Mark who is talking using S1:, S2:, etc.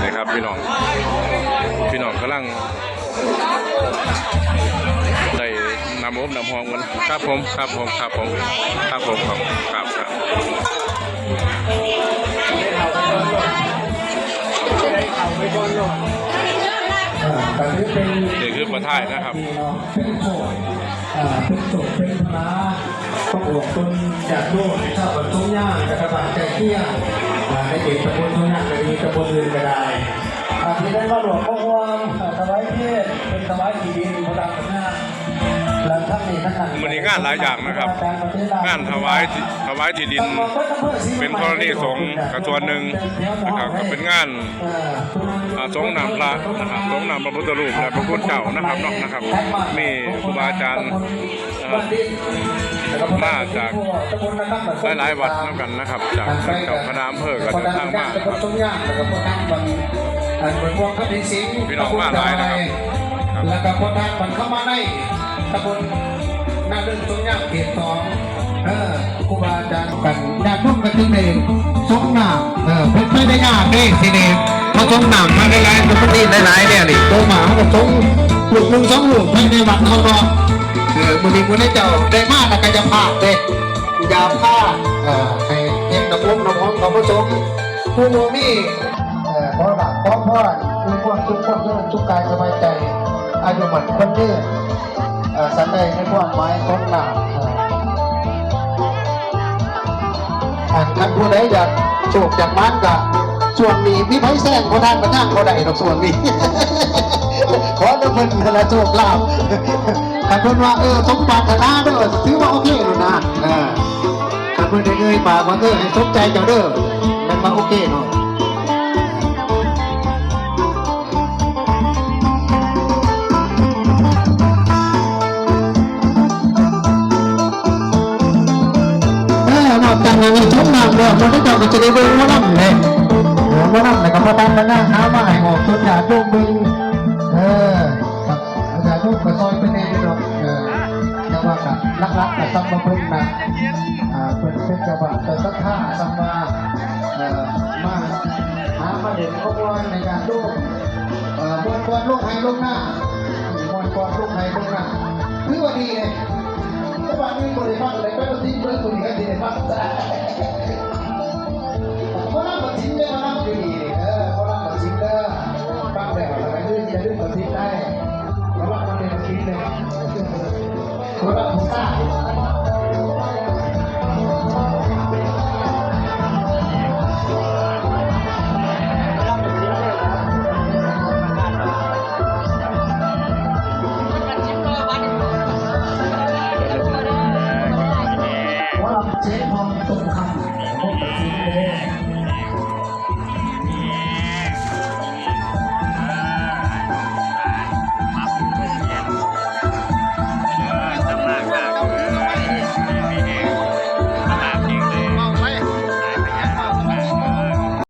S1: นี่ครับพี่น้องกำลังได้นำอบนำหองกันครับผมครับตนี่คือประท่ายนะครับ
S2: เป็นโศกเป็นพระต้องอวกตนจากโลกชาวบ้านทุ่งย่างกระบาดใจเที่ยงในเขตตำบลทุ่งย่างก็ดีตำบลอื่นก็ได้ที่ได้มาหลวงพ่อวางถวายเทศเป็นถวายที่ดินพระดังหน้า
S1: มันมีงานหลายอย่างนะครับงานถวายที่ดินเป็นกรณีสงฆ์กระทรวงหนึ่งนะครับก็เป็นงานสงฆ์นำพระนะครับสงฆ์นำพระพุทธรูปและพระพุทธเจ้านะครับเนาะนะครับมีครูบาอาจารย์มาจากหลายวัดนั่นกันนะครับจากเจ้าคณะอำเภอก็เดินทางมาพี่น้องมาหลายนะครับ
S2: แล้วก็คนทางมันเข้ามาในตำบลนาเดินตรงย่างเขต2ครูบาอาจารย์กันญาติร่วมกันถึงเองสงหนามเป็นไม่ได้ยากเด้สิเดชมาสงหนามมาได้หลายตัวนี้ได้หลายเนี่ยนี่ตัวหมาก็สงลูก1 2 ลูกในวัดเขาเนาะมือนี้คนได้เจ้าได้มากแล้วก็จะพาเด้ยาผ้าให้เองน้ำมันของเขาผสมผู้โมมี่เพราะว่ามีความสุขความเจริญทุกกายสบายใจอายุมันคนเดียวสันใดในความหมายของหนาท่านผู้ใดอยากโชคจากมันกับส่วนนี้มีไพ่แซงคนทางกระทั่งเขาได้ดอกส่วนนี้ขอน้ำมันละโชคลาภท่านพูดว่าสมบัตินาเด้อถือว่าโอเคเลยนะท่านพูดได้เลยปากว่าให้สมใจเจ้าเด้อมันมาโอเคเนาะจากนั้นชมน้ำเลยมันได้จากจะได้เบิ้งว่าน้ำเลยว่าน้ำแต่ก็พอตั้งมันนั่งหามาให้ออกต้นยาลูกบึงยาลูกก็ซอยเป็นเองดอกแต่ว่ากับรักกับซัมมาเพิ่งนะเป็นจังหวะแต่สักท่าซัมมาหามาเด่นข้อมูลในการลูกมวลกวนลูกไทยลูกหน้ามวลกวนลูกไทยลูกหน้าคือว่าดีเลยถ้าวันนี้บริษัทอะไรก็ต้องทิ้งเรื่องตัวนี้ก็ดีเลยครับเพราะนั่นมันทิ้งได้มา